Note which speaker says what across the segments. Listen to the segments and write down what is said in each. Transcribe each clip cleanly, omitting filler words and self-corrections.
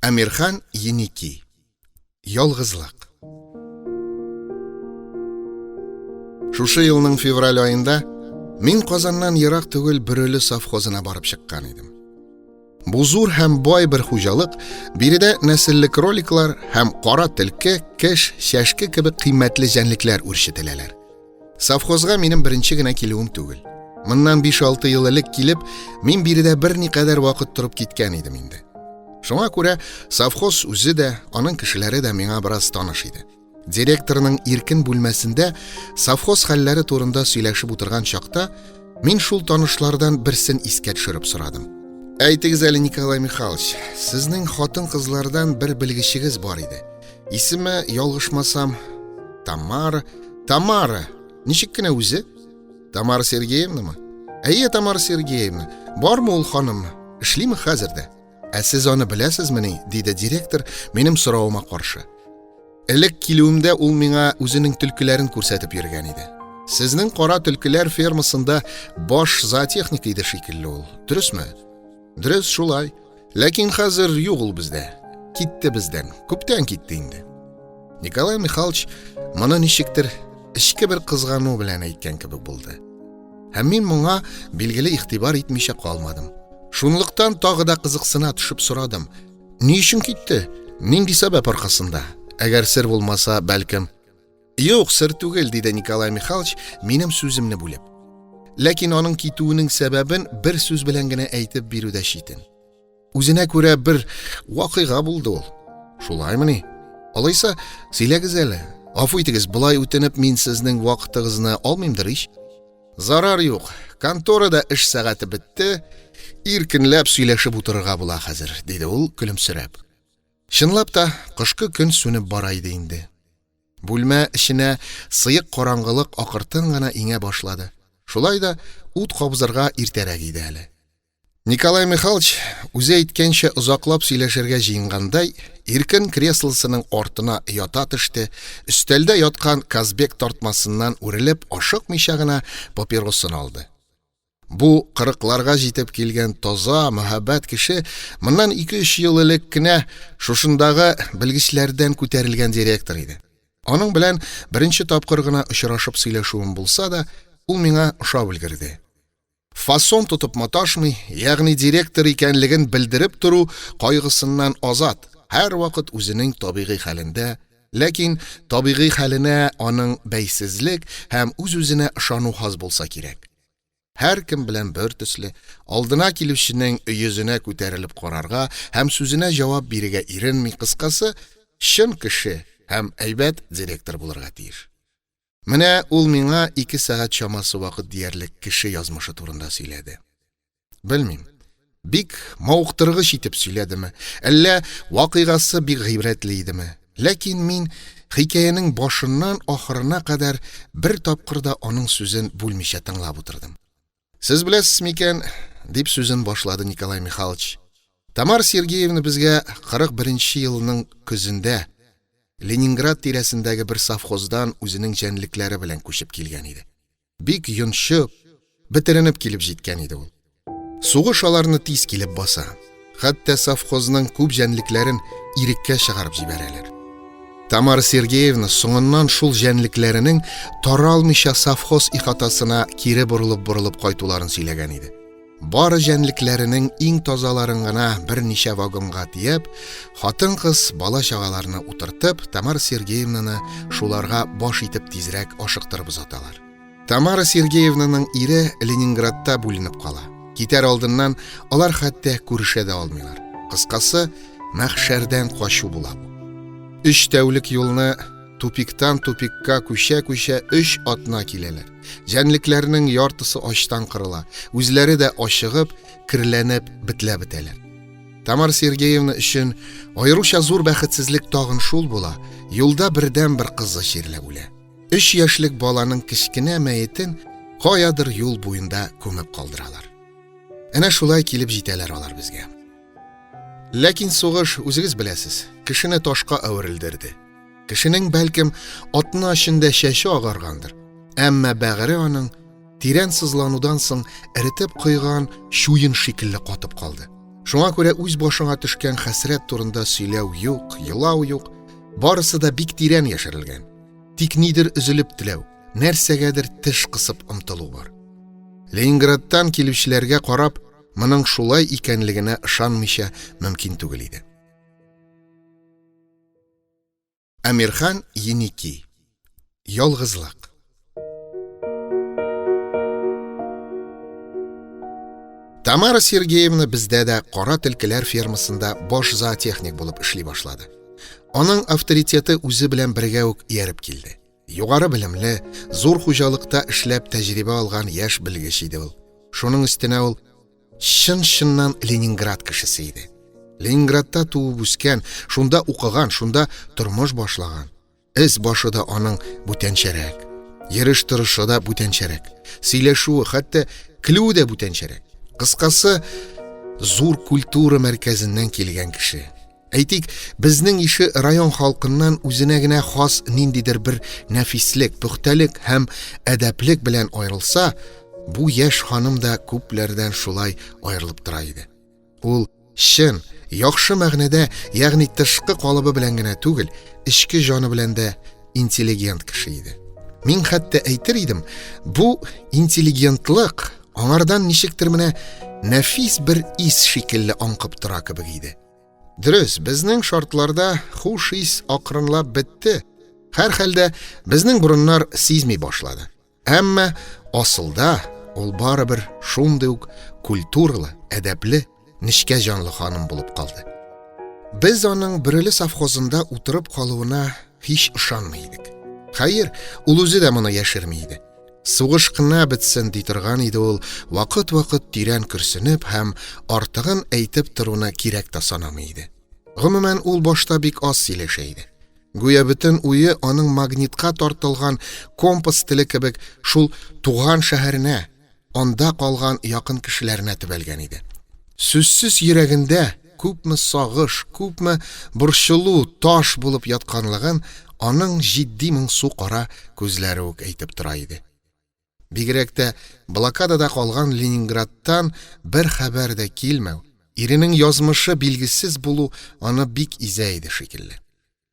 Speaker 1: Әмирхан Еники. Ялгызлык. Шушы елның февраль айында мин Казаннан ерак түгел Бөрөле совхозына барып чыккан идем. Бу зур һәм бай бер хуҗалык, биредә нәселлек кроликлар һәм кара төлке, кеш, шәшке кебек кыйммәтле җәнлекләр үрчетеләләр. Совхозга минем беренче генә килүем түгел. Моннан 5-6 ел элек килеп, мин биредә берникадәр вакыт торып киткән идем инде. Шуңа күрә совхоз үзе дә, аның кешеләре дә миңа бераз таныш иде. Директорның иркен бүлмәсендә совхоз хәлләре турында сөйләшеп утырган чакта, мин шул танышлардан берсен искә төшереп сорадым. Әйтегез әле, Николай Михайлович, сезнең хатын-кызлардан бер белгечегез бар иде. Исеме, ялгышмасам, Тамара. Ничек кенә үзе? Тамара Сергеевнамы? Әйе, Тамара Сергеевна. Бармы ул ханым? Эшлиме хәзердә? Ә сез аны беләсезмени? Диде директор минем соравыма каршы. Элек килүемдә ул миңа үзенең төлкеләрен күрсәтеп йөргән иде. Сезнең кара төлкеләр фермасында баш зоотехник иде шикелле ул. Дөресме? Дөрес, шулай. Ләкин хәзер юк ул бездә. Китте бездән. Күптән китте инде. Николай Михайлович моны ничектер эчке бер кызгану белән әйткән кебек булды. Һәм мин моңа билгеле игътибар итмичә калмадым. Шунлыктан тагы да кызыксына төшеп сорадым. Ни өчен китте? Нинди сәбәп аркасында? Әгәр сер булмаса, бәлкем. Юк, сер түгел, диде Николай Михайлович минем сүземне бүлеп. Ләкин аның китүенең сәбәбен бер сүз белән генә әйтеп бирүдә читен. Үзенә күрә бер вакыйга булды ул. Шулаймыни? Алайса, сөйләгез әле. Гафу итегез, булай үтенеп мин сезнең вакытыгызны алмыймдыр ич? Зарар юк. Конторада эш сәгате бетте. Иркенләп сөйләшеп утырырга була хәзер, диде ул көлемсерәп. Чынлап та, кышкы көн сүнеп бара иде инде. Бүлмә эченә сыек караңгылык акыртын гына иңә башлады. Шулай да ут кабызырга иртәрәк иде әле. Николай Михайлович үзе әйткәнчә озаклап сөйләшергә җыенгандай, иркен креслосының артына ята төште, өстәлдә яткан Казбек тартмасыннан үрелеп ашыкмыйча гына папиросын алды. Бу 40-ларга җитеп килгән таза, мәхәббәт кеше моннан 2-3 ел элек кенә шушындагы белгечләрдән күтәрелгән директор иде. Аның белән беренче тапкыр гына очрашып сөйләшүем булса да, ул миңа ошап өлгерде. Фасон тотып маташмый, ягъни директор икәнлеген белдереп тору кайгысыннан азат, һәр вакыт үзенең табигый хәлендә, ләкин табигый хәленә аның бәйсезлек һәм үз-үзенә ышану хас булса кирәк. Һәр кем белән бер төсле, алдына килүченең йөзенә күтәрелеп карарга һәм сүзенә җавап бирергә иренми, кыскасы, чын кеше һәм әйбәт директор булырга тиеш. Менә ул миңа 2 сәгать чамасы вакыт диярлек кеше язмышы турында сөйләде. Белмим, бик мавыктыргыч итеп сөйләдеме, әллә вакыйгасы бик гыйбрәтле идеме? Ләкин мин хикәянең башыннан ахырына кадәр бер тапкыр да аның сүзен бүлмичә тыңлап утырдым. Сез беләсез микән, дип сүзен башлады Николай Михайлович. Тамара Сергеевна безгә 41-нче елның көзендә Ленинград тирәсендәге бер совхоздан үзенең җәнлекләре белән күчеп килгән иде. Бик йончып, бетеренеп килеп җиткән иде ул. Сугыш аларны тиз килеп баса. Хәтта совхозның күп җәнлекләрен иреккә чыгарып җибәрәләр. Тамара Сергеевна соңыннан шул җәнлекләренең таралмыйча совхоз ихатасына кире борылып кайтуларын сөйләгән иде. Бары җәнлекләренең иң тазаларын гына берничә вагонга тиеп, хатын-кыз, бала-чагаларны утыртып, Тамара Сергеевнаны шуларга баш итеп тизрәк ашыктырып озаталар. Тамара Сергеевнаның ире Ленинградта бүленеп кала. Китәр алдыннан алар хәтта күрешә дә алмыйлар. Кыскасы, мәхшәрдән качу була бу. 3 тәүлек юлны тупиктан тупикка күчә 3 атна киләләр. Җәнлекләрнең яртысы ачтан кырыла, үзләре дә ашыгып, кирләнеп бетәләр. Тамара Сергеевна өчен аеруча зур бәхетсезлек тагын шул була, юлда бердән бер кызы чирләп үлә. 3 яшьлек баланың кечкенә мәетен каядыр юл буенда күмеп калдыралар. Әнә шулай килеп җитәләр алар безгә. Ләкин сугыш, үзегез беләсез, кешене ташка әверелдерде. Кешенең бәлкем атна эчендә чәче агаргандыр. Әмма бәгыре аның тирән сызланудан соң эритеп куйган шуен шикелле катып калды. Шуңа күрә үз башыңа төшкән хәсрәт турында сөйләү юк, елау юк, барысы да бик тирән яшерелгән. Тик нидер өзелеп теләү, нәрсәгәдер теш кысып омтылу бар. Ленинградтан килүчеләргә карап, моның шулай икәнлегенә ышанмыйча мөмкин түгел иде. Әмирхан Еники. Ялгызлык. Тамара Сергеевна бездә дә кара төлкеләр фермасында баш зоотехник булып эшли башлады. Аның авторитеты үзе белән бергә үк ияреп килде. Югары белемле, зур хуҗалыкта эшләп тәҗрибә алган яшь белгеч иде ул. Шуның өстенә ул чын-чыннан Ленинград кешесе иде. Ленинградта туып үскән, шунда укыган, шунда тормыш башлаган. Эз башы да аның бүтәнчәрәк. Йөреш торышы да бүтәнчәрәк. Сөйләшүе, хәтта көлүе дә бүтәнчәрәк. Кыскасы, зур культура мәркәзеннән килгән кеше. Әйтик, безнең ише район халкыннан үзенә генә хас ниндидер бер нәфислек, пөхтәлек һәм әдәплек белән аерылса, бу яшь ханым да күпләрдән шулай аерылып тора иде. Ул чын, яхшы мәгънәдә, ягъни тышкы калыбы белән генә түгел, ичке җаны белән дә интеллигент кеше иде. Мин хәтта әйтер идем, бу интеллигентлык аңардан ничектер менә нәфис бер ис шикелле аңкып тора кебек иде. Дөрес, безнең шартларда хуш ис акрынлап бетте. Һәр хәлдә безнең бурыннар сизми башлады. Әмма асылда ул барыбер шундый ук культуралы, әдәпле, нечкә җанлы ханым булып калды. Без аның Бөреле совхозында утырып калуына һич ышанмый идек. Хәер, ул үзе дә моны яшерми иде. Сугыш кына бетсен ди торган иде ул, вакыт-вакыт тирән көрсенеп һәм артыгын әйтеп торуны кирәк тә санамый иде. Гомумән, ул башта бик аз сөйләшә иде. Гүя бөтен уе аның магнитка тартылган компас теле кебек шул туган шәһәренә, анда калган якын кешеләренә төбәлгән иде. Сүзсез йөрәгендә күпме сагыш, күпме борчылу таш булып ятканлыгын аның җитди моңсу кара күзләре үк әйтеп тора иде. Бигрәк тә блокадада калган Ленинградтан бер хәбәр дә килмәү, иренең язмышы билгесез булу аны бик изә иде шикелле.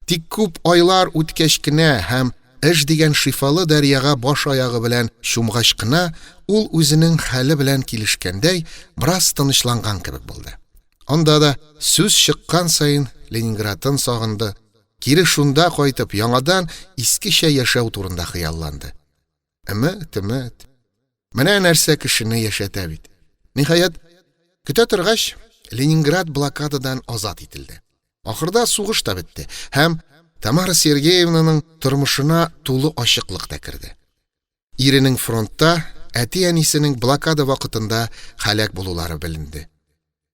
Speaker 1: Тик күп айлар үткәч кенә һәм эш дигән шифалы дәрьяга баш аягы белән чумгач кына ул үзенең хәле белән килешкәндәй бераз тынычланган кебек булды. Анда да сүз чыккан саен Ленинградын сагынды, кире шунда кайтып яңадан искечә яшәү турында хыялланды. Өмет. Менә нәрсә кешене яшәтә бит. Ниһаять, көтә торгач, Ленинград блокададан азат ителде. Ахырда сугыш та бетте һәм Тамара Сергеевнаның тормышына тулы ачыклык та керде. Иренең фронтта, әти-әнисенең блокада вакытында һәлак булулары беленде.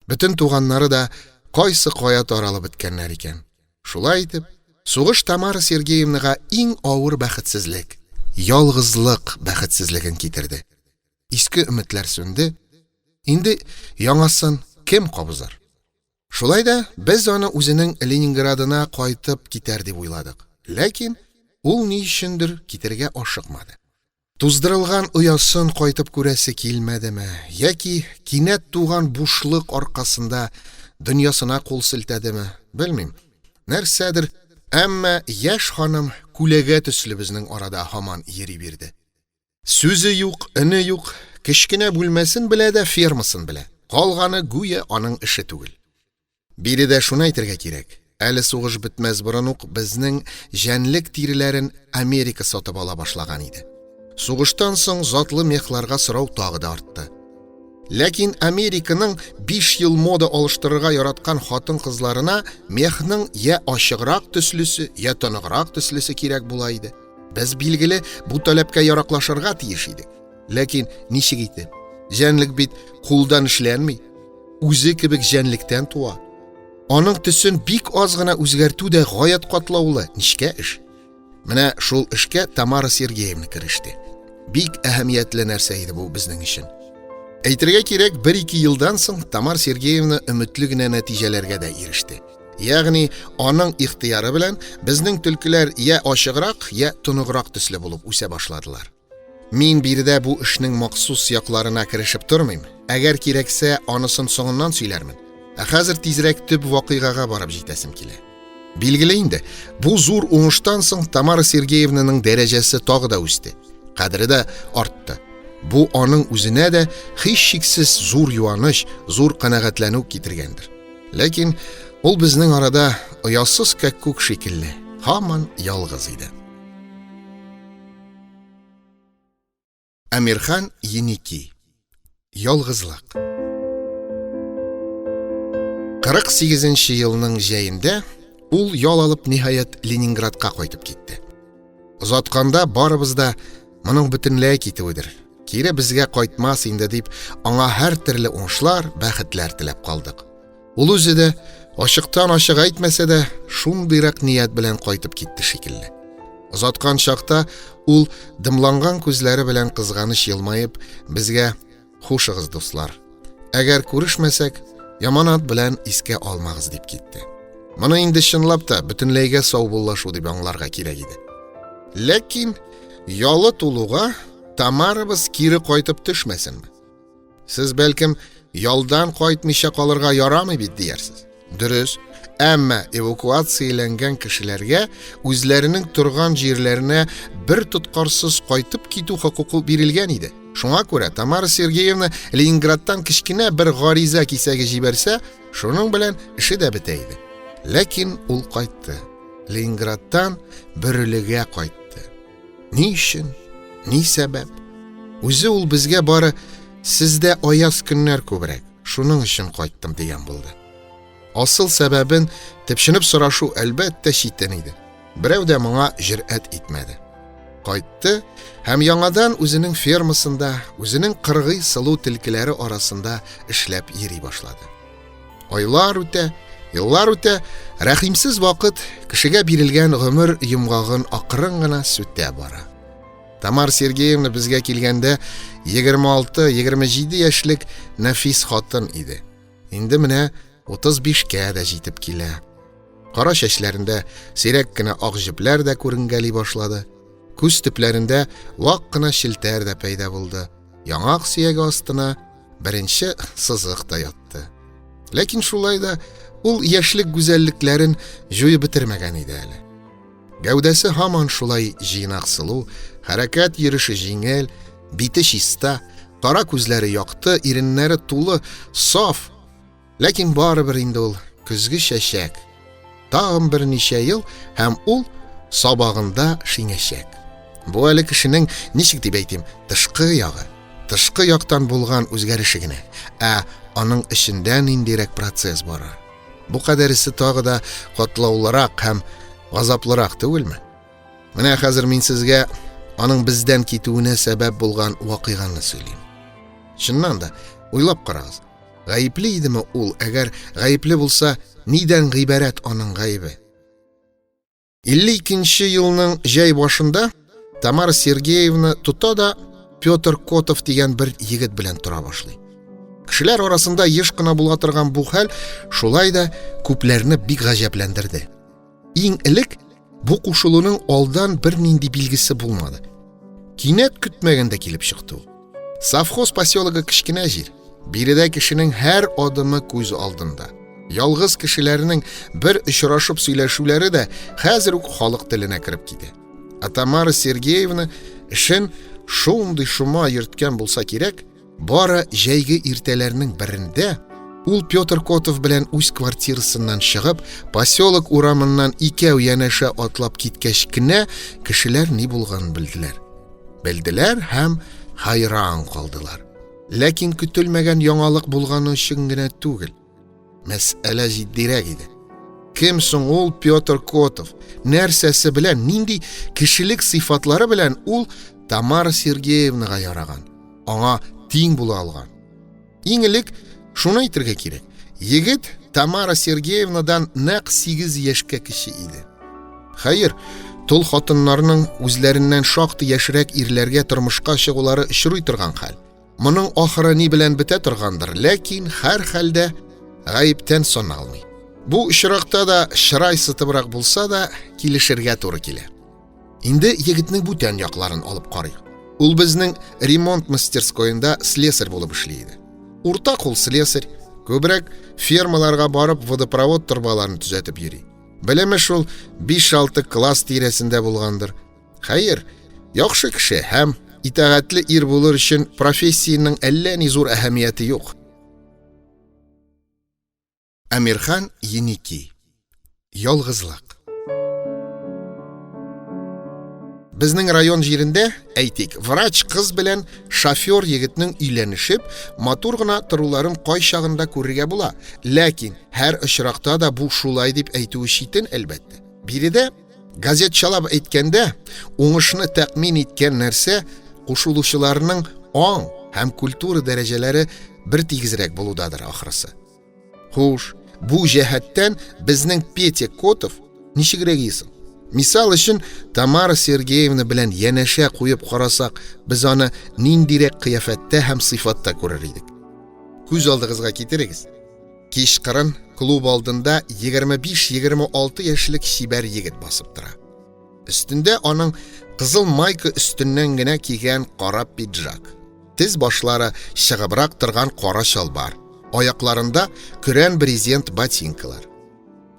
Speaker 1: Бөтен туганнары да кайсы кая таралып беткәннәр икән. Шулай итеп, сугыш Тамара Сергеевнага иң авыр бәхетсезлек, ялгызлык бәхетсезлеген китерде. Иске өметләр сүнде. Инде яңасын кем кабызар? Шулай да без аны үзенең Ленинградына кайтып китәр дип уйладык. Ләкин ул ни өчендер китергә ашыкмады. Туздырылган оясын кайтып күрәсе килмәдеме, яки кинәт туган бушлык аркасында дөньясына кул селтәдеме, белмим. Нәрсәдер, әмма яшь ханым күләгә төсле безнең арада һаман йөри бирде. Сүзе юк, ине юк, кечкенә бүлмәсен белә дә фермасын белә. Калганы гүя аның эше түгел. Биредә шуны әйтергә кирәк. Әле сугыш бетмәс борын ук безнең җәнлек тиреләрен Америка сатып ала башлаган иде. Сугыштан соң затлы мехларга сорау тагы да артты. Ләкин Американың 5 ел мода алыштырырга яраткан хатын-кызларына мехның я ачыграк төслесе, я тыныграк төслесе кирәк була иде. Без билгеле бу таләпкә яраклашырга тиеш идек. Ләкин ничек итеп? Җәнлек бит кулдан эшләнми, үзе кебек җәнлектән туа. Аның төсен бик аз гына үзгәртү дә гаять катлаулы, ничкә эш. Менә шул эшкә Тамара Сергеевна кереште. Бик әһәмиятле нәрсә иде бу безнең өчен. Әйтергә кирәк, 1-2 елдан соң Тамара Сергеевна өметле генә нәтиҗәләргә дә иреште. Ягъни аның ихтыяры белән безнең төлкеләр я ачыграк, я тоныграк төсле булып үсә башладылар. Мин биредә бу эшнең махсус якларына керешеп тормыйм. Әгәр кирәксә, анысын соңыннан сөйләрмен. Хәзер тизрәк төп вакыйгага барып җитәсем килә. Билгеле инде, бу зур уңыштан соң Тамара Сергеевнаның дәрәҗәсе тагы да үсте. Кадере дә артты. Бу аның үзенә дә һичшиксез зур юаныч, зур канәгатьләнү китергәндер. Ләкин ул безнең арада оясыз кәккүк шикелле, һаман ялгыз иде. Әмирхан Еники. Ялгызлык. 48 елның җәендә ул ял алып ниһаять Ленинградка кайтып китте. Озатканда барыбыз да моның бөтенләй китүедер. Кире безгә кайтмас инде дип, аңа һәр төрле уңышлар, бәхетләр теләп калдык. Ул үзе дә ачыктан ачык әйтмәсә дә, шундыйрак ният белән кайтып китте шикелле. Озаткан чакта ул дымланган күзләре белән кызганыч елмаеп, безгә "Хушыгыз, дуслар. Әгәр күрешмәсәк, яманат белән искә алмагыз" дип китте. Моны инде чынлап та бөтенләйгә саубуллашу дип аңларга кирәк иде. Ләкин ялы тулуга Тамарабыз кире кайтып төшмәсенме? Сез бәлкем ялдан кайтмыйча калырга ярамый бит диярсез. Дөрес, әмма эвакуацияләнгән кешеләргә үзләренең торган җирләренә бер тоткарсыз кайтып китү хокукы бирелгән иде. Шуңа күрә Тамара Сергеевна Ленинградтан кичкенә бер гариза кисәге җибәрсә, шуның белән эше дә бетә иде. Ләкин ул кайтты. Ленинградтан бөрелегә кайтты. Ни өчен? Ни сәбәп? Үзе ул безгә бары "Сездә аяз көннәр күбрәк, шуның өчен кайттым" дигән булды. Асыл сәбәбен төпченеп сорашу әлбәттә читен иде. Берәү дә моңа җөрьәт итмәде. Кайтты һәм яңадан үзенең фермасында, үзенең кыргый сылу тилкеләре арасында эшләп йөри башлады. Айлар үтә, еллар үтә, рәхимсез вакыт кешегә бирелгән гомер йомгагын акрын гына сүтә бара. Тамара Сергеевна безгә килгәндә 26-27 яшьлек нәфис хатын иде. Инде менә 35-кә дә җитеп килә. Кара чәчләрендә сирәк кенә ак җепләр дә күренгәли башлады. Күз төпләрендә вак кына шелтәр дә пәйда булды. Яңак сөяге астына беренче сызык та ятты. Ләкин шулай да ул яшьлек гүзәллекләрен җуеп бетермәгән иде әле. Гәүдәсе һаман шулай җыйнак сылу, хәрәкәт йөреше җиңел, бите чиста, кара күзләре якты, иреннәре тулы, саф. Ләкин барыбер инде ул көзге чәчәк. Тагын бер ничә ел һәм ул сабагында шиңәчәк. Бу әле кешенең ничек дип әйтим, тышкы ягы. Тышкы яктан булган үзгәреше генә, аның эчендә ниндирәк процесс бара. Бу кадәресе тагы да катлаулырак һәм газаплырак түгелме? Менә хәзер мин сезгә аның бездән китүенә сәбәп булган вакыйганы сөйлим. Чыннан да, уйлап карагыз. Гаепле идеме ул? Әгәр гаепле булса, нидән гыйбарәт аның гаебе? 52 елның җәй башында Тамара Сергеевна тота да Петр Котов дигән бер егет белән тора башлый. Кешеләр арасында еш кына була торган бу хәл шулай да күпләрне бик гаҗәпләндерде. Иң элек бу кушылуның алдан бер нинди билгесе булмады. Кинәт көтмәгәндә килеп чыкты ул. Совхоз поселогы кичкенә җир. Биредә кешенең һәр адымы күз алдында. Ялгыз кешеләрнең бер очрашып сөйләшүләре дә хәзер үк халык теленә кирип китә. Тамара Сергеевна эшен шундый шума йөрткән булса кирәк, бары җәйге иртәләрнең берендә ул Петр Котов белән үз квартирасыннан чыгып, поселок урамыннан икәү янәшә атлап киткәч кенә кешеләр ни булганын белделәр. Белделәр һәм хайран калдылар. Ләкин көтелмәгән яңалык булганы өчен генә түгел. Мәсьәлә җитдирәк иде. Кем соң ул Петр Котов? Нәрсәсе белән, нинди кешелек сыйфатлары белән ул Тамара Сергеевнага яраган, аңа тиң була алган? Иң элек шуны әйтергә кирәк. Егет Тамара Сергеевнадан нәкъ 8 яшькә кече иде. Хәер, тол хатыннарның үзләреннән шактый яшьрәк ирләргә тормышка чыгулары очрый торган хәл. Моның ахыры ни белән бетә торгандыр, ләкин һәр хәлдә гаептән саналмый. Бу очракта да чырай сытыбрак булса да килешергә туры килә. Инде егетнең бүтән якларын алып карыйк. Ул безнең ремонт мастерскойында слесарь булып эшли иде. Уртак ул слесарь, Көбрәк фермаларга барып водопровод торбаларын төзәтеп йөри. Белеме шул 5-6 класс тирәсендә булгандыр. Хәер, яхшы кеше һәм итәгатьле ир булыр өчен профессияның әллә ни зур әһәмияте юк. Әмирхан Еники. Ялгызлык. Безнең район җирендә, әйтик, врач кыз белән шофер егетнең өйләнешеп, матур гына торуларын кай чагында күрергә була. Ләкин һәр очракта да бу шулай дип әйтүе читен, әлбәттә. Биредә газетчалап әйткәндә, уңышны тәкъмин иткән нәрсә кушылучыларның аң һәм культура дәрәҗәләре бер тигезрәк булудадыр, ахрысы. Хуш, бу җәһәттән безнең Петя Котов ничегрәк исең? Мисал өчен, Тамара Сергеевна белән янәшә куеп карасак, без аны ниндирәк кыяфәттә һәм сыйфатта күрер идек. Күз алдыгызга китерегез. Кичкырын клуб алдында 25-26 яшьлек чибәр егет басып тора. Өстендә аның кызыл майка өстеннән генә кигән кара пиджак. Тез башлары чыгыбрак торган кара чалбар. Аякларында көрән брезент ботинкалар.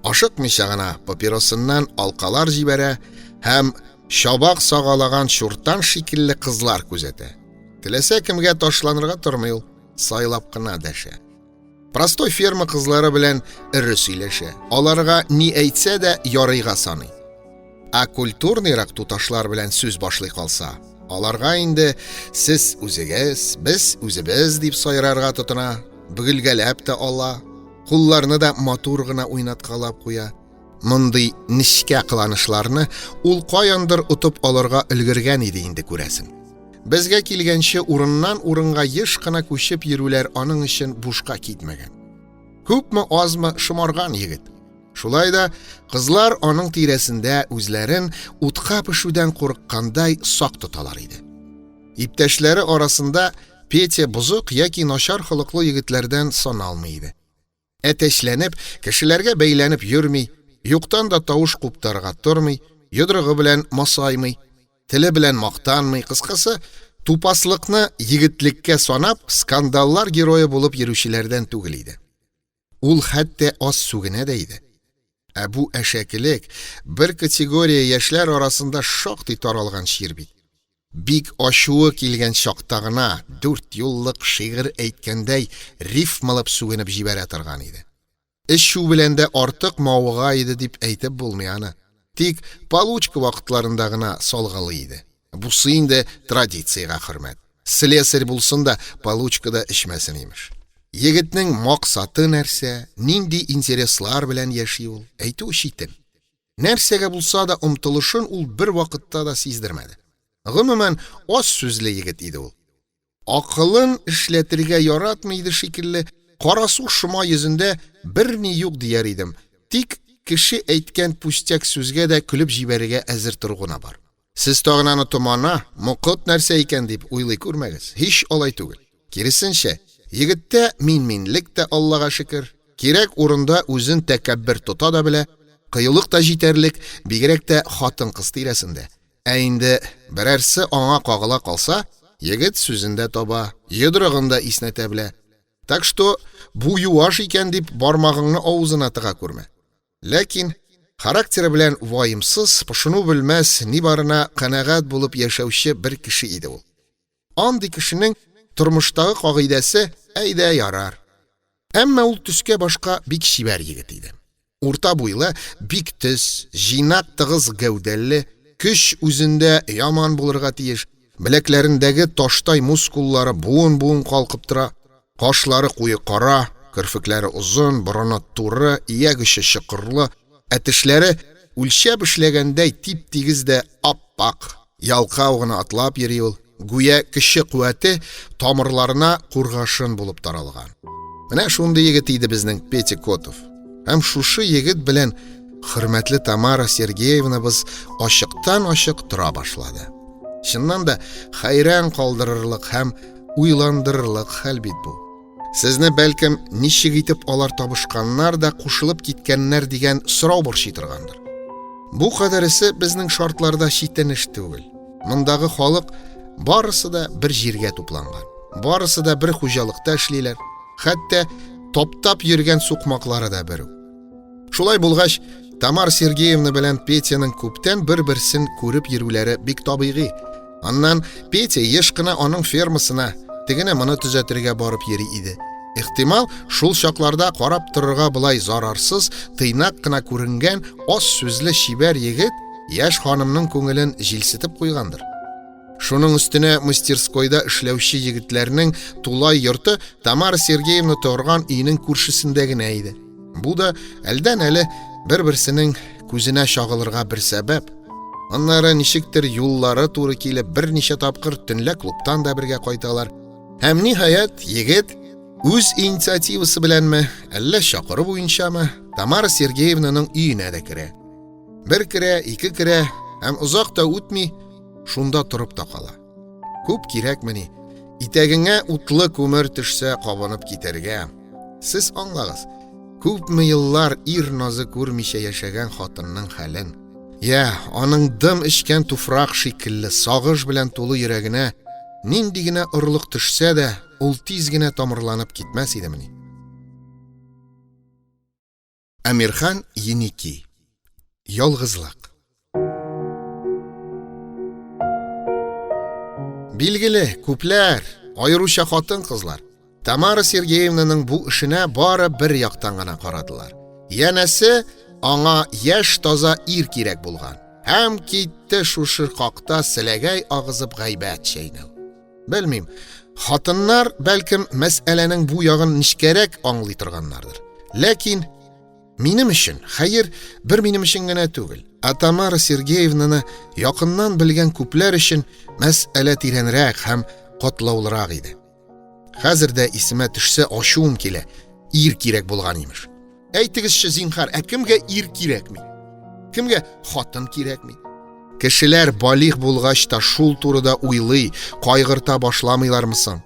Speaker 1: Ашыкмыйча гына папиросыннан алкалар җибәрә һәм шабак сагалаган шуртан шикелле кызлар күзәтә. Теләсә кемгә ташланырга тормый ул, сайлап кына дәшә. Простой ферма кызлары белән ире сөйләшә. Аларга ни әйтсә дә ярыйга саный. Ә культурныйрак туташлар белән сүз башлый калса, аларга инде сез үзегез, без үзебез дип сайрарга тотына, бөгелгәләп тә ала. Кулларны да матур гына уйнаткалап куя. Мондый нишкә кыланышларны ул каяндыр утып алырга өлгергән иде инде, күрәсең. Безгә килгәнче урыннан урынга еш кына күчеп йөрүләр аның өчен бушка китмәгән. Күпме азмы шомарган егет. Шулай да кызлар аның тирәсендә үзләрен утка пешүдән курыккандай сак тоталар иде. Иптәшләре арасында Петя бузык яки начар холыклы егетләрдән саналмый иде. Әтәчләнеп, кешеләргә бәйләнеп йөрми, юктан да тавыш куптарга тормый, йодрыгы белән масаймый, теле белән мактанмый, кыскасы, тупаслыкны егетлеккә санап, скандаллар герое булып йөрүчеләрдән түгел иде. Ул хәтта аз сүгенә дә иде. Ә бу әшәкелек бер категория яшьләр арасында шактый таралган шир бит. Бик ачуы килгән чакта гына 4 юллык шигырь әйткәндәй рифмалап сүгенеп җибәрә торган иде. Эшу белән дә артык мавыга иде дип әйтеп булмый аны. Тик получка вакытларында гына салгылы иде. Бусы инде традициягә хөрмәт. Слесарь булсын да получкада эчмәсен имеш. Егетнең максаты нәрсә, нинди интереслар белән яши ул, әйтү читен. Нәрсәгә булса да омтылышын ул бер вакытта да сиздермәде. Гомумән, аз сүзле егет иде ул. Акылын эшләтергә яратмый иде шикелле, карасу шома йөзендә бер ни юк дияр идем. Тик кеше әйткән пустяк сүзгә дә көлеп җибәрергә әзер торгына бар. Сез тагынаны томана, мокыт нәрсә икән дип уйлый күрмәгез. Һич алай түгел. Киресенчә, егеттә минлек тә Аллага шөкер. Кирәк урында үзен тәкәббер тота да белә, кыюлык та җитәрлек, бигрәк тә хатын-кыз тирәсендә. Ә инде берәрсе аңа кагыла калса, егет сүзендә таба, йодрыгында иснәтә белә. Так что бу юаш икән дип бармагыңны авызына тыга күрмә. Ләкин характеры белән ваимсыз, пошыну белмәс, ни барына канәгать булып яшәүче бер кеше иде ул. Андый кешенең тормыштагы кагыйдәсе әйдә ярар. Әмма ул төскә башка бик чибәр егет иде. Урта буйлы, бик төз, җинак тыгыз гәүдәле, көч үзендә яман булырга тиеш, беләкләрендәге таштай мускуллары буын-буын калкып тора, кашлары куе кара, кырфыклары узын, борыны туры, иягеше чыкырлы, әтешләре үлчәп эшләгәндәй тип-тигез дә ап-ак, ялкау гына атлап йөри ул, гүя кеше куәте тамырларына кургашын булып таралган. Менә шундый егет иде безнең Петя Котов. Һәм шушы егет белән хөрмәтле Тамара Сергеевна без ачыктан-ачык тора башлады. Чыннан да хайран калдырырлык һәм уйландырырлык хәл бит бу. Сезне бәлкем ничек итеп алар табышканнар да кушылып киткәннәр дигән сорау борчый торгандыр. Бу кадәресе безнең шартларда читенеш түгел. Мондагы халык барысы да бер җиргә тупланган. Барысы да бер хуҗалыкта эшлиләр. Хәтта топтап йөргән сукмаклары да берү. Шулай булгач, Тамара Сергеевна белән Петяның күптән бер-берсен күреп йөрүләре бик табигый. Аннан Петя еш кына аның фермасына тегене моны төзәтергә барып йөри иде. Ихтимал, шул чакларда карап торырга булай зарарсыз, тыйнак кына күренгән аз сүзле шибәр егет яшь ханымның күңелен җилсетеп куйгандыр. Шуның өстенә мастерскойда эшләүче егетләрнең тулай йорты Тамара Сергеевна торган өйнең күршесендә генә иде. Бу да әлдән-әле бер-берсенең күзенә шагылырга бер сәбәп. Аннары ничектер юллары туры килеп берничә тапкыр төнлә клубтан да бергә кайталар. Һәм ниһаять егет үз инициативасы беләнме, әллә чакыру буенчамы Тамара Сергеевнаның өенә дә керә. Бер керә, ике керә, һәм озак та үтми шунда торып та кала. Күп кирәкмени, итәгеңә утлы күмер төшсә кабынып китәргә. Сез аңлагыз, күпме еллар ир назы күрмичә яшәгән хатынның хәлен. Я, аның дым эчкән туфрак шикелле сагыш белән тулы йөрәгенә нинди генә орлык төшсә дә, ул тиз генә тамырланып китмәс идемени. Әмирхан Еники. Ялгызлык. Билгеле, күпләр, айруча хатын-кызлар, Тамара Сергеевнаның бу эшенә бары бер яктан гына карадылар. Янәсе, аңа яшь таза ир кирәк булган. Һәм китте шушы какта селәгәй агызып гайбәт чәйнәү. Белмим, хатыннар бәлкем мәсьәләнең бу ягын ничкәрәк аңлый торганнардыр. Ләкин минем өчен, хәер, бер минем өчен генә түгел, Тамара Сергеевнаны якыннан белгән күпләр өчен мәсьәлә тирәнрәк һәм катлаулырак иде. Хәзер дә исемә төшсә ачуым килә. Ир кирәк булган имеш. Әйтегезче, зинһар, кемгә ир кирәкми? Кемгә хатын кирәкми? Кешеләр балигъ булгач та шул турыда уйлый, кайгырта башламыйлармы соң?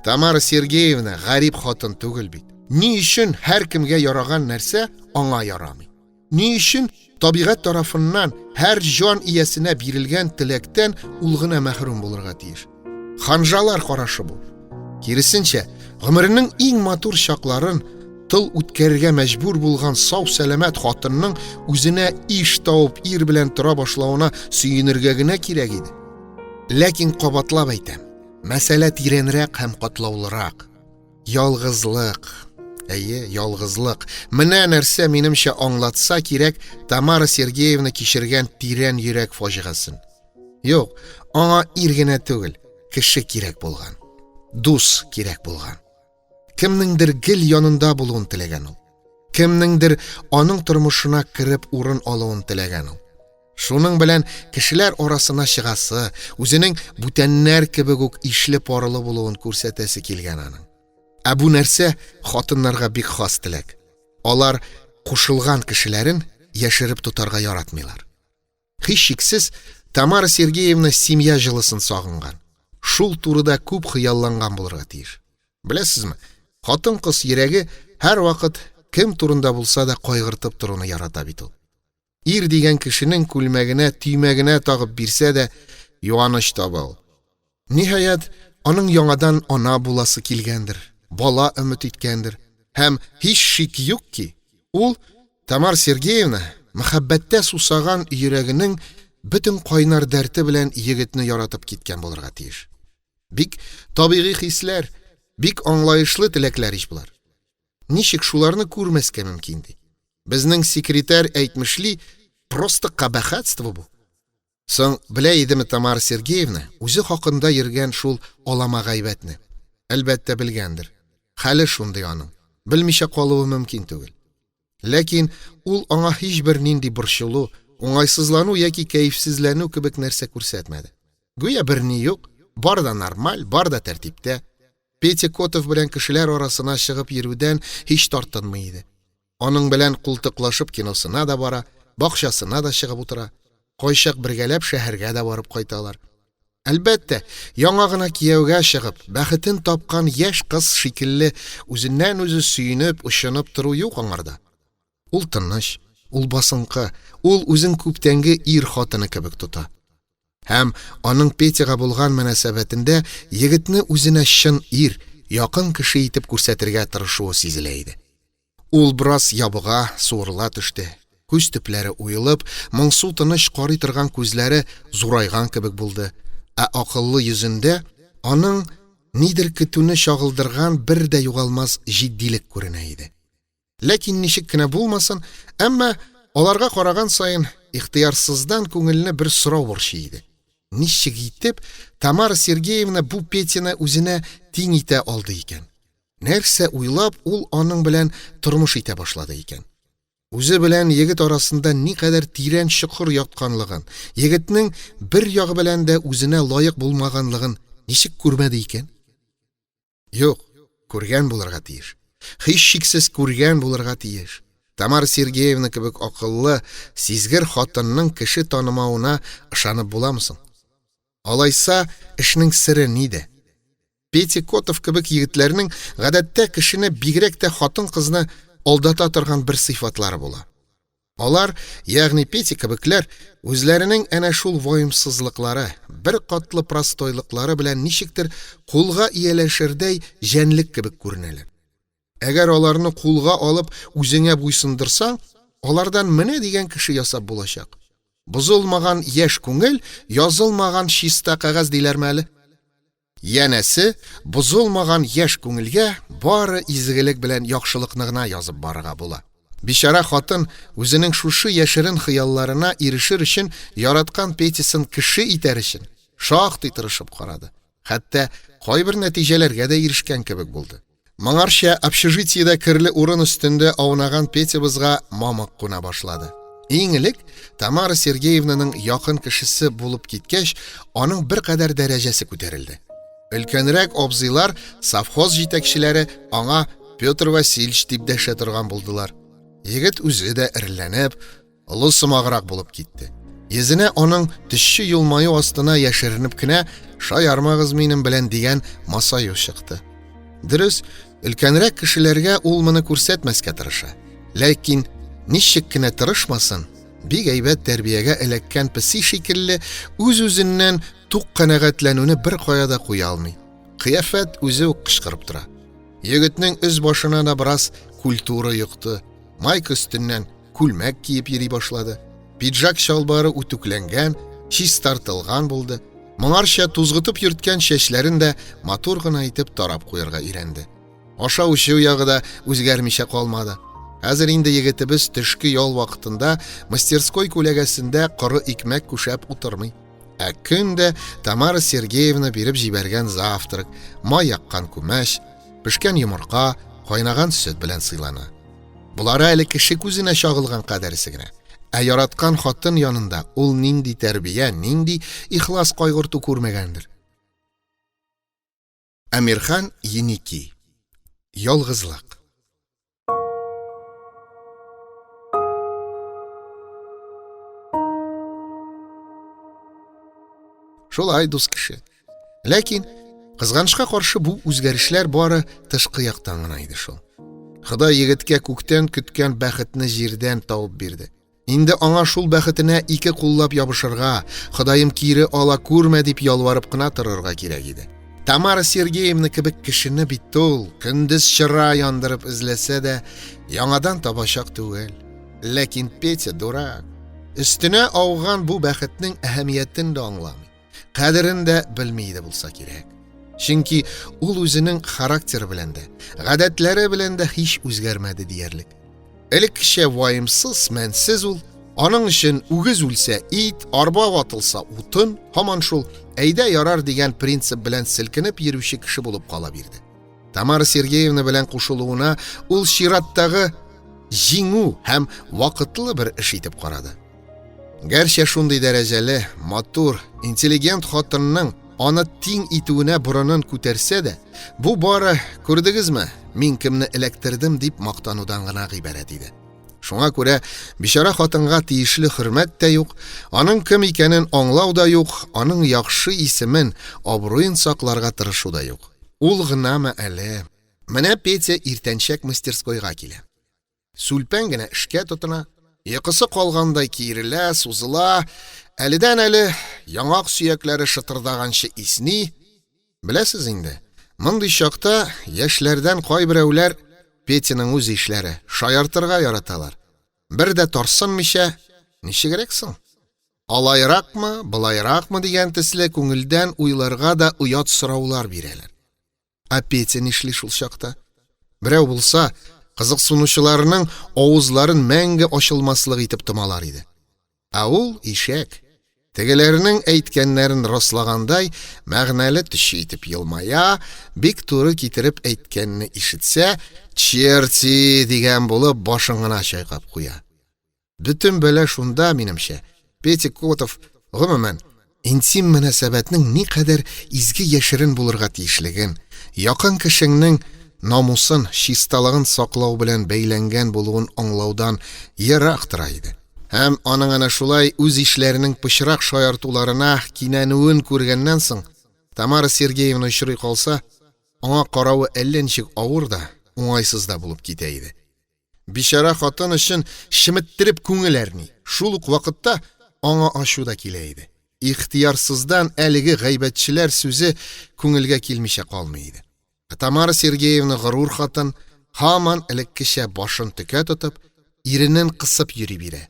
Speaker 1: Тамара Сергеевна гарип хатын түгел бит. Ни өчен һәр кемгә яраган нәрсә аңа ярамый? Ни өчен табигать тарафыннан һәр җан иясенә бирелгән теләктән ул гына мәхрүм булырга тиеш? Ханжалар карашы бу. Киресенчә, гомеренең иң матур чакларын тыл үткәрергә мәҗбүр булган сау-сәламәт хатынның үзенә иш тауып ир белән тора башлауына сөенергә генә кирәк иде. Ләкин кабатлап әйтәм, мәсьәлә тирәнрәк һәм катлаулырак. Ялгызлык. Әйе, ялгызлык. Менә нәрсә минемчә аңлатса кирәк Тамара Сергеевна кичергән тирән йөрәк фаҗигасын. Юк, аңа ир генә түгел, кеше кирәк булган. Дус кирәк булган. Кемнеңдер гел янында булуын теләгән ул. Кемнеңдер аның тормышына кереп урын алуын теләгән ул. Шуның белән кешеләр арасына чыгасы, үзенең бүтәннәр кебек үк ишле парлы булуын күрсәтәсе килгән аның. Бу нәрсә хатыннарга бик хас теләк. Алар кушылган кешеләрен яшереп тутарга яратмыйлар. Һич шиксез, Тамара Сергеевна семья җылысын сагынган. Шул турыда күп хыялланган булырга тиеш. Беләсезме, хатын-кыз йөрәге һәр вакыт кем турында булса да кайгыртып торуны ярата бит ул. Ир дигән кешенең күлмәгенә, төймәгенә тагып бирсә дә юаныч таба ул. Ниһаять, аның яңадан ана буласы килгәндер, бала өмет иткәндер. Һәм һич шик юк ки, ул Тамара Сергеевна мәхәббәттә сусаган йөрәгенең бөтен кайнар дәрте белән егетне яратып киткән булырга тиеш. Бик табигый хисләр, бик аңлаешлы теләкләр ич булар. Ничек шуларны күрмәскә мөмкин ди? Безнең секретарь әйтмешли, просто кабахатство бу. Соң белә идеме Тамара Сергеевна үзе хакында йөргән шул алама гайбәтне? Әлбәттә белгәндер. Хәле шундый аның. Белмичә калуы мөмкин түгел. Ләкин ул аңа һичбер нинди борчылу, уңайсызлану яки кәефсезләнү кебек нәрсә күрсәтмәде. Гүя бер ни юк, бар да нормаль, бар да тәртиптә. Петя Котов белән кешеләр арасына чыгып йөрүдән һич тартынмый иде. Аның белән култыклашып киносына да бара, бакчасына да чыгып утыра. Кайчак бергәләп шәһәргә дә барып кайталар. Әлбәттә, яңа гына кияүгә чыгып, бәхетен тапкан яшь кыз шикелле үзеннән үзе сөенеп, ышанып тору юк аңарда. Ул тыныч, ул басынкы, ул үзен күптәнге ир хатыны кебек тота. Һәм аның Петяга булган мөнәсәбәтендә егетне үзенә чын ир, якын кеше итеп күрсәтергә тырышуы сизелә иде. Ул бераз ябыга, суырыла төште. Күз төпләре уелып, моңсу тыныч карый торган күзләре зурайган кебек булды. Акыллы йөзендә аның нидер көтүне чагылдырган бер дә югалмас җиддилек күренә иде. Ләкин ничек кенә булмасын, әмма аларга караган сайын ихтыярсыздан күңелне бер сорау борчый иде. Ничек итеп Тамара Сергеевна бу Петяны үзенә тиң итә алды икән? Нәрсә уйлап ул аның белән тормыш итә башлады икән? Үзе белән егет арасында никадәр тирән чокыр ятканлыгын, егетнең бер ягы белән дә үзенә лаек булмаганлыгын ничек күрмәде икән? Юк, күргән булырга тиеш. Һич шиксез күргән булырга тиеш. Тамара Сергеевна кебек акыллы, сизгер хатынның кеше танымауына ышанып буламысың? Алайса, эшнең сире ниде? Петя Котов кебек егетләрнең гадәттә кешене бигрәк тә хатын-кызны алдата торган бер сыйфатлары була. Алар, ягъни Петя кебекләр, үзләренең әнә шул ваемсызлыклары, бер катлы простойлыклары белән ничектер кулга ияләшердәй җәнлек кебек күренәләр. Әгәр аларны кулга алып үзеңә буйсындырсаң, алардан менә дигән кеше ясап булачак. Бозылмаган яшь күңел, язылмаган чиста кагаз диләрме әле? Янәсе, бозылмаган яшь күңелгә бары изгелек белән яхшылыкны гына язып барырга була. Бичара хатын үзенең шушы яшерен хыялларына ирешер өчен яраткан Петясын кеше итәр өчен шактый тырышып карады. Хәтта кайбер нәтиҗәләргә дә ирешкән кебек булды. Моңарча общежитиедә кирле урын өстендә аунаган Петябызга мамык куна башлады. Иң элек Тамара Сергеевнаның якын кешесе булып киткәч, аның бер кадәр дәрәҗәсе күтәрелде. Өлкәнрәк абзыйлар, совхоз җитәкчеләре аңа Петр Васильевич дип дәшә торган булдылар. Егет үзе дә ирләнеп, олы сымаграк булып китте. Йөзенә аның төшче елмаю астына яшеренеп кенә "Шаярмагыз минем белән" дигән масаю чыкты. Дөрес, өлкәнрәк кешеләргә ул моны күрсәтмәскә тырыша. Ләкин ничек кенә тырышмасын, бик әйбәт тәрбиягә эләккән песи шикелле үз-үзеннән тук канәгатьләнүне бер кая да куя алмый. Кыяфәт үзе үк кычкырып тора. Егетнең үз башына да бераз культура йыкты. Майка өстеннән күлмәк киеп йөри башлады. Пиджак чалбары үтүкләнгән, чис тартылган булды. Моңарча тузгытып йөрткән чәчләрен дә матур гына итеп тарап куярга өйрәнде. Ашау-эчү ягы да үзгәрмичә калмады. Хәзер инде егетебез төшке ял вакытында мастерской күләгәсендә коры икмәк күшәп утырмый. Ә көндә Тамара Сергеевна биреп җибәргән завтрак, май яккан күмәч, пешкән йомырка, кайнаган сөт белән сыйлана. Булары әле кеше күзенә чагылган кадәрсе генә. Ә яраткан хатын янында ул нинди тәрбия, нинди ихлас кайгырту күрмәгәндер. Әмирхан Еники. Ялгызлык. Шулай дус кеше. Ләкин кызганычка каршы бу үзгәрешләр бары тышкы яктан гына иде шул. Ходай егеткә күктән көткән бәхетне җирдән табып бирде. Инде аңа шул бәхетенә ике куллап ябышырга, Ходаем кире ала күрмә дип ялварып кына торырга кирәк иде. Тамара Сергеевна кебек кешене бит ул көндез чыра яндырып эзләсә дә яңадан табачак түгел. Ләкин Петя дурак. Өстенә ауган бу бәхетнең әһәмиятен дә аңламый. Кадерен дә белми иде булса кирәк. Чөнки ул үзенең характер белән дә, гадәтләре белән дә һич үзгәрмәде диярлек. Элеккечә ваемсыз, мәнсез ул, аның өчен үгез үлсә ит, арба ватылса утын, һаман шул әйдә ярар дигән принцип белән селкенеп йөрүче кеше булып кала бирде. Тамара Сергеевна белән кушылуына ул чираттагы җиңү һәм вакытлы бер эш итеп карады. Гәрчә шундый дәрәҗәле, матур, интеллигент хатынның аны тиң итүенә борынын күтәрсә дә, бу бары, күрдегезме, мин кемне эләктердем дип мактанудан гына гыйбарәт иде. Шуңа күрә бичара хатынга тиешле хөрмәт тә юк, аның кем икәнен аңлау да юк, аның яхшы исемен, абруен сакларга тырышу да юк. Ул гынамы әле. Менә Петя иртәнчәк мастерскойга килә. Сүлпән генә эшкә тотына, йокысы калгандай киерелә, сузыла, әледән әле яңак сөякләре шытырдаганчы исни. Беләсез инде, Мондый чакта яшьләрдән кайберәүләр Петяның үз эшләре шаяртырга яраталар. Бер дә тарсынмыйча, ничегрәк соң? Алайракмы, былайракмы дигән төсле күңелдән уйларга да уят сораулар бирәләр. Петя нишли шул чакта? Берәү булса, кызыксынучыларның авызларын мәңге ачылмаслык итеп томалар иде. Ул ишәк. Тегеләрнең әйткәннәрен раслагандай, мәгънәле төши итеп елмая, бик туры китереп әйткәнне ишетсә, черти дигән булып башын гына чайкап куя. Бүтән бәла шунда, минемчә, Петя Котов гомумән интим мөнәсәбәтнең никадәр изге яшерен булырга тиешлеген, якын кешеңнең намусын, чисталыгын саклау белән бәйләнгән булуын аңлаудан ерак тора иде. Һәм аның ана шулай үз эшләренең пычрак шаяртуларына кинәнүен күргәннән соң, Тамара Сергеевна очрый калса, аңа каравы әллә ничек авыр да, уңайсыз да булып китә иде. Бишара хатын өчен шиметтереп күңел әрни. Шул ук вакытта аңа ачу да килә иде. Ихтиярсыздан әлеге гайбәтчеләр сүзе күңелгә килмичә калмый иде. Тамара Сергеевна горур хатын һаман элеккечә башын төкә тотып, иренен кысып йөри бирә.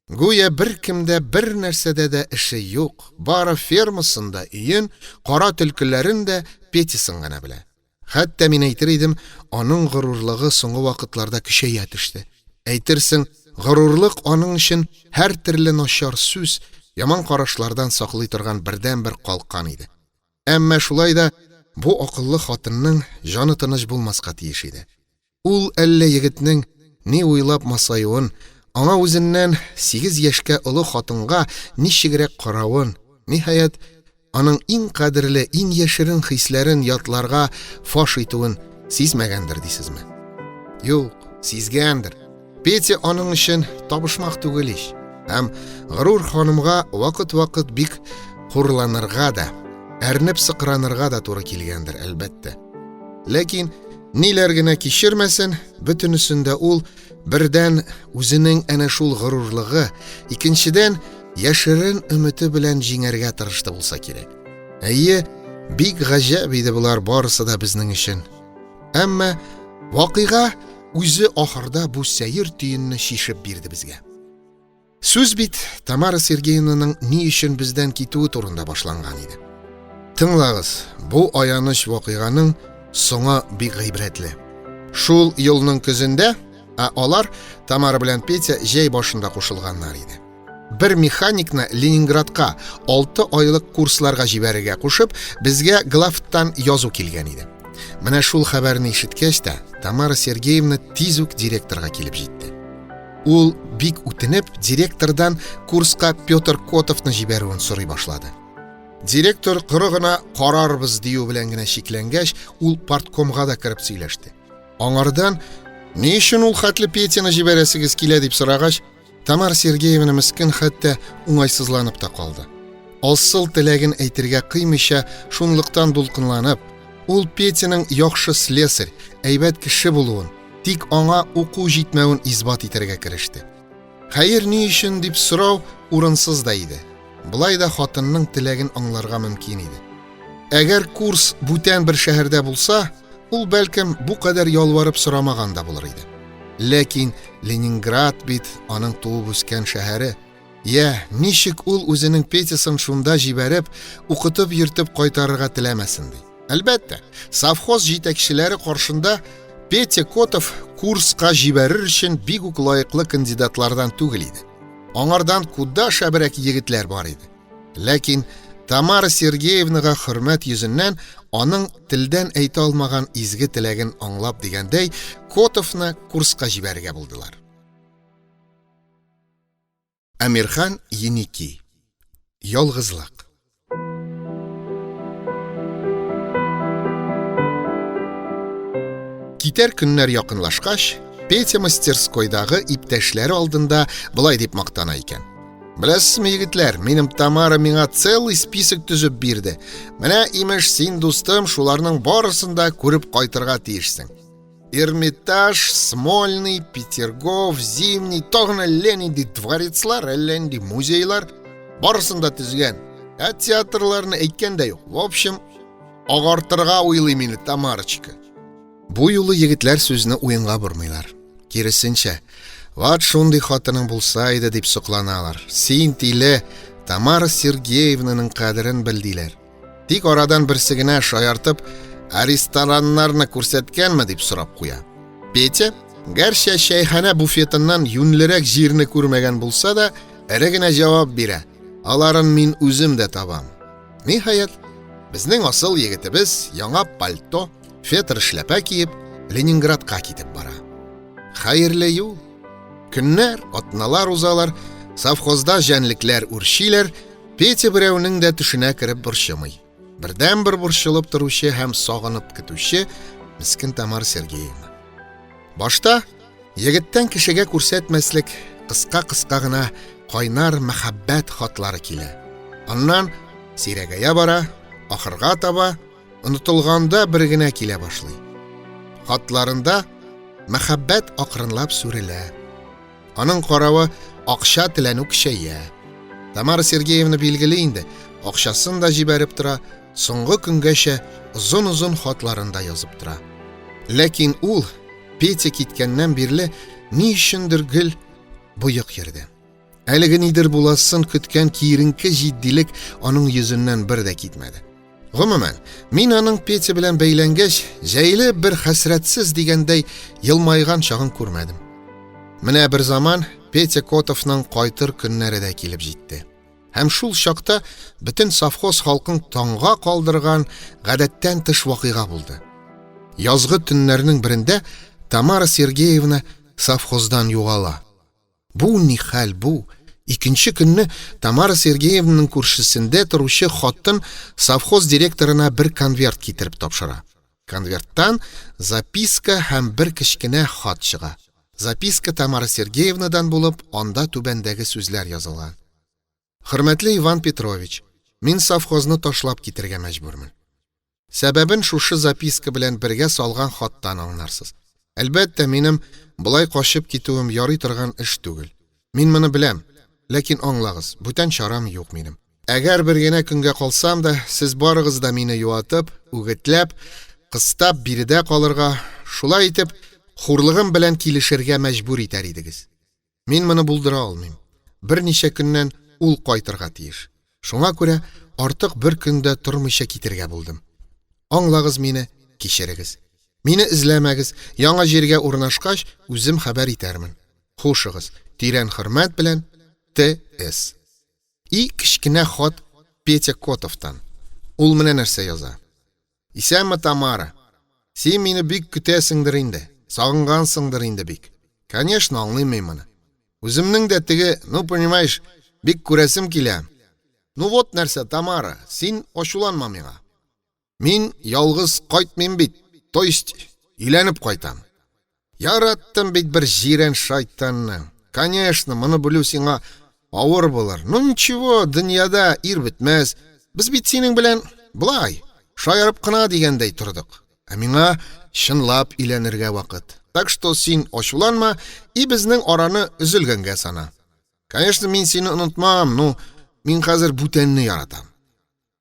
Speaker 1: Гүя бер кемдә бер нәрсәдә дә эше юк, бары фермасында өен, кара төлкеләрен дә Петясын гына белә. Хәтта мин әйтер идем, аның горурлыгы соңгы вакытларда көчәя төште. Әйтерсең, горурлык аның өчен һәр төрле начар сүз, яман карашлардан саклый торган бердән-бер калкан иде. Әмма шулай да бу акыллы хатынның җаны тыныч булмаска тиеш иде. Ул әллә егетнең ни уйлап масаюын, аңа үзеннән 8 яшькә олы хатынга ничегрәк каравын, ниһаять, аның иң кадерле, иң яшерен хисләрен ятларга фаш итүен сизмәгәндер дисезме? Юк, сизгәндер. Петя аның өчен табышмак түгел ич. Һәм горур ханымга вакыт-вакыт бик хурланырга да, әрнеп сыкранырга да туры килгәндер, әлбәттә. Ләкин ниләр генә кичермәсен, бөтенесендә ул бердән үзенең әнә шул горурлыгы, икенчедән яшерен өмете белән җиңәргә тырышты булса кирәк. Әйе, бик гаҗәп иде булар барысы да безнең өчен. Әмма вакыйга үзе ахырда бу сәер төенне шишеп бирде безгә. Сүз бит Тамара Сергеевнаның ни өчен бездән китүе турында башланган иде. Тыңлагыз, бу аяныч вакыйганың соңы бик гыйбрәтле. Шул елның көзендә алар Тамара белән Петя җәй башында кушылганнар иде. Бер механикны Ленинградка 6 айлык курсларга җибәрергә кушып, безгә главтан язу килгән иде. Менә шул хәбәрне ишеткәч тә, Тамара Сергеевна тиз үк директорга килеп җитте. Ул бик үтенеп директордан курска Петр Котовны җибәрүен сорый башлады. Директор коры гына карарбыз дию белән генә шикләнгәч, ул парткомга да кирип сөйләште. Аңардан ни өчен ул хәтле Петяны җибәрәсегез килә дип сорагач, Тамара Сергеевна мескен хәтта уңайсызланып та калды. Асыл теләген әйтергә кыймыйча, шунлыктан дулкынланып, ул Петяның яхшы слесарь, әйбәт кеше булуын, тик аңа уку җитмәвен исбат итәргә кереште. Хәер, ни өчен дип сорау урынсыз да иде. Булай да хатынның теләген аңларга мөмкин иде. Әгәр курс бүтән бер шәһәрдә булса, ул бәлкем бу кадәр ялварып сорамаган да булыр иде. Ләкин Ленинград бит аның туып үскән шәһәре. Ничек ул үзенең Петясын шунда җибәреп, укытып йөртеп кайтарырга теләмәсен ди. Әлбәттә, совхоз җитәкчеләре каршында Петя Котов курска җибәрер өчен бик үк лаеклы кандидатлардан түгел иде. Аңардан куда шәбрәк егетләр бар иде. Ләкин Тамара Сергеевнага хөрмәт йөзеннән аның телдән әйтә алмаган изге теләген аңлап дигәндәй, Котовны курска җибәрергә булдылар. Әмирхан Еники. Ялгызлык. Китәр көннәр якынлашкач, Петя мастерскойдагы иптәшләре алдында былай дип мактана икән. Беләсезме, егетләр, минем Тамара миңа целый список төзеп бирде. Менә имеш син, дустым, шуларның барысын да күреп кайтырга тиешсең. Эрмитаж, Смольный, Петергоф, Зимний, тагын Ленинди дворецлар, Ленинди музейлар барысын да төзгән. Театрларны әйткән дә юк. В общем, Агартырга уйлый мине Тамарочка. Бу юлы егетләр сүзне уенга бормыйлар. Киресенчә, ват шундый хатының булса иде дип сокланалар. Син тиле Тамара Сергеевнаның кадерен белдиләр. Тик арадан берсе генә шаяртып, рестораннарны күрсәткәнме дип сорап куя. Петя, гәрчә шәйханә буфетыннан юнлерәк җирне күрмәгән булса да, эре генә җавап бирә. Аларын мин үзем дә табам. Ниһаять, безнең асыл егетебез яңа пальто, фетр эшләпә киеп, Ленинградка китеп бара. Хәерле юл. Көннәр, атналар узалар, совхозда җәнлекләр үрчиләр, Петя берәүнең дә төшенә кереп борчымый. Бердән-бер борчылып торучы һәм сагынып көтүче мискин Тамара Сергеевна. Башта егеттән кешегә күрсәтмәслек кыска гына кайнар мәхәббәт хатлары килә. Аннан сирәгәя бара, ахырга таба онытылганда бер генә килә башлый. Хатларында мәхәббәт акрынлап сүрелә. Аның каравы акча теләнү көчәя. Тамара Сергеевна билгеле инде, акчасын да җибәреп тора, соңгы көнгәчә озын хатларында язып тора. Ләкин ул Петя киткәннән бирле ни өчендер гел буйык йөрде. Әлеге нидер буласын көткән киеренке җитдилек аның йөзеннән бер дә китмәде. Гомумән, мин аның Петя белән бәйләнгәч, җәйле бер хәсрәтсез дигәндәй елмайган чагын күрмәдем. Менә бер заман Петя Котовның кайтыр көннәре дә килеп җитте. Һәм шул чакта бөтен совхоз халкын таңга калдырган гадәттән тыш вакыйга булды. Язгы төннәрнең берендә Тамара Сергеевна совхоздан югала. Бу ни хәл бу? Икенче көнне Тамара Сергеевнаның күршесендә торучы хатын совхоз директорына бер конверт китереп тапшыра. Конверттан записка һәм бер кечкенә хат чыга. Записка Тамара Сергеевнадан булып, анда түбәндәге сүзләр язылган. Хөрмәтле Иван Петрович, мин совхозны ташлап китәргә мәҗбүрмен. Сәбәбен шушы записка белән бергә салган хаттан аңларсыз. Әлбәттә, минем булай качып китүем ярый торган эш түгел. Мин моны беләм, ләкин аңлагыз, бүтән чарам юк минем. Әгәр бер генә көнгә калсам да, сез барыгыз да мине юатып, үгетләп, кыстап биредә калырга, шулай итеп, хурлыгым белән килешергә мәҗбүр итәр идегез. Мин моны булдыра алмыйм. Берничә көннән ул кайтырга тиеш. Шуңа күрә артык бер көндә тормыйча китергә булдым. Аңлагыз мине, кичерегез. Мине эзләмәгез, яңа җиргә урнашкач, үзем хәбәр итәрмен. Хушыгыз, тирән хөрмәт белән, Т.С. И кечкенә хат Петя Котовтан. Ул менә нәрсә яза. Исәнме, Тамара? Син мине бик көтәсеңдер инде, сагынгансыңдыр инде бик. Конечно, аңлыйм мин моны. Үземнең дә теге, понимаешь, бик күрәсем килә. Вот нәрсә, Тамара, син ачуланма миңа. Мин ялгыз кайтмыйм бит. То есть, иләнеп кайтам. Яраттым бит бер җирән шайтанны. Конечно, моны белү сиңа авыр булыр. Ничего, дөньяда ир бетмәс. Без бит синең белән булай, шаярып кына дигәндәй тордык. Ә миңа чынлап иләнергә вакыт. Так что син ачуланма, и безнең араны üzülгәнгә сана. Конечно, мин сине онытмам, мин хәзер бүтәнне яратам.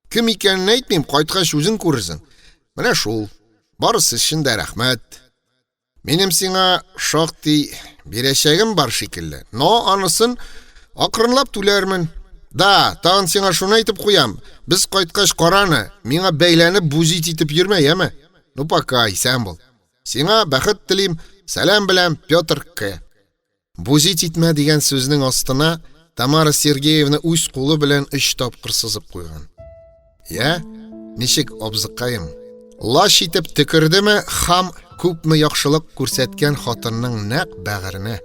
Speaker 1: Кем икәнен әйтмим, кайткач үзең күрерсең. Менә шул. Барысы өчен дә рәхмәт. Минем сиңа шактый бирәчәгем бар шикелле. Анысын акрынлап түләрмен. Да, тагын сиңа шуны әйтеп куям. Без кайткач караны, миңа бәйләнеп бузит итеп йөрмә, яме? Пока, исән бул. Сиңа бәхет телим, сәлам белән, Петр К. Бузит итмә дигән сүзнең астына Тамара Сергеевна үз кулы белән 3 тапкыр сызып куйган. Я, ничек абзыкаем? Лаш итеп төкердеме, хам күпме яхшылык күрсәткән хатынның нәк бәгыренә.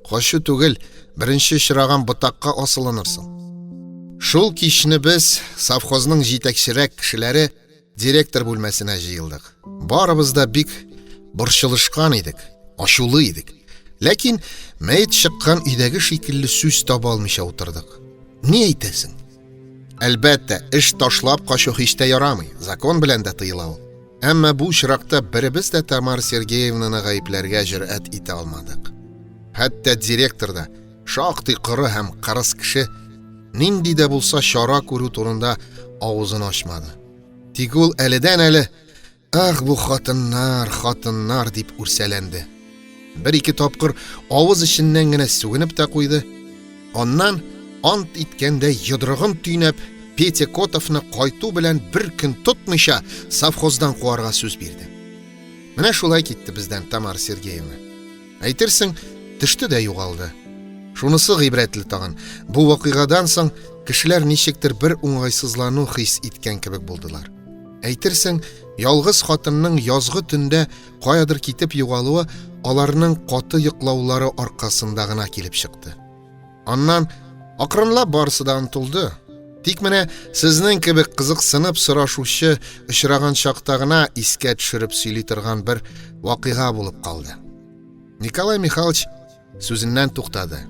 Speaker 1: Кашу түгел, беренче чыраган ботакка асылынырсың. Шул кичне без совхозның җитәкчерәк кешеләре директор бүлмәсенә җыелдык. Барыбыз да бик борчылышкан идек, ачулы идек. Ләкин мәйт чыккан өйдәге шикелле сүз таба алмыйча утырдык. Ни әйтәсең? Әлбәттә, эш ташлап качу һич тә ярамый, закон белән дә тыела ул. Әмма бу чиракта беребез дә Тамара Сергеевнаны гаепләргә җөрьәт итә алмадык. Хәтта директор да, шактый кыры һәм кырыс кеше, нинди дә булса чара күрү турында авызын ачмады. Тик ул әледән-әле «Ах, бу хатыннар» дип үрсәләнде. Бер-ике тапкыр авыз эченнән генә сүгенеп тә куйды. Аннан ант иткәндә йодрыгын төйнәп, Петя Котовны кайту белән бер көн тотмыйча совхоздан куарга сүз бирде. Менә шулай китте бездән Тамара Сергеевна. Әйтерсең, төште дә югалды. Шунысы гыйбрәтле тагын. Бу вакыйгадан соң кешеләр ничектер бер уңайсызлану хис иткән кебек булдылар. Әйтерсең, ялгыз хатынның язгы төндә каядыр китеп югалуы аларның каты йоклаулары аркасында гына килеп чыкты. Аннан акрынлап барысы да онытылды. Тик менә сезнең кебек кызыксынып сорашучы очраган чакта гына искә төшереп сөйли торган бер вакыйга булып калды. Николай Михайлович сүзеннән туктады.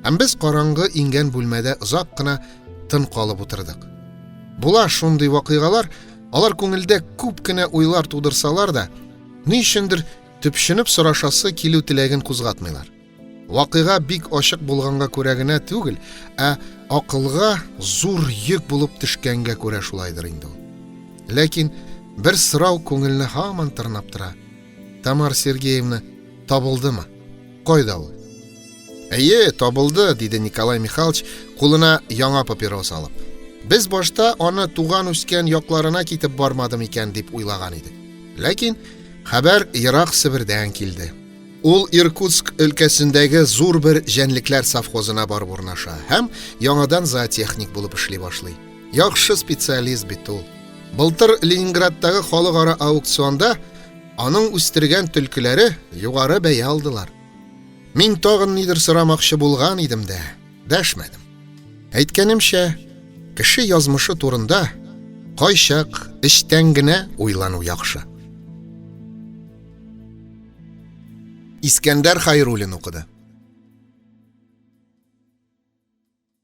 Speaker 1: Һәм без караңгы иңгән бүлмәдә озак кына тын калып утырдык. Була шундый вакыйгалар, алар күңелдә күп кенә уйлар тудырсалар да, ни өчендер төпшенеп сорашасы килү теләген кузгатмыйлар. Вакыйга бик ачык булганга күрә генә түгел, акылга зур йөк булып төшкәнгә күрә шулайдыр инде ул. Ләкин бер сорау күңелне һаман тырнап тора. Тамара Сергеевна табылдымы? Кайда ул? Әйе, табылды, диде Николай Михайлович, кулына яңа папирос алып. Без башта аны туган үскән якларына китеп бармадым икән дип уйлаган идек. Ләкин хәбәр ерак Себердән килде. Ул Иркутск өлкәсендәге зур бер җәнлекләр совхозына барып урнаша һәм яңадан зоотехник булып эшли башлый. Яхшы специалист бит ул. Былтыр Ленинградтагы халыкара аукционда аның үстергән төлкеләре югары бәя алдылар. Мин тагын нидер сорамакчы булган идем дә, дәшмәдем. Әйткәнемчә, кеше язмышы турында кайчак эчтән генә уйлану яхшы. Искәндәр Хәйруллин укыды.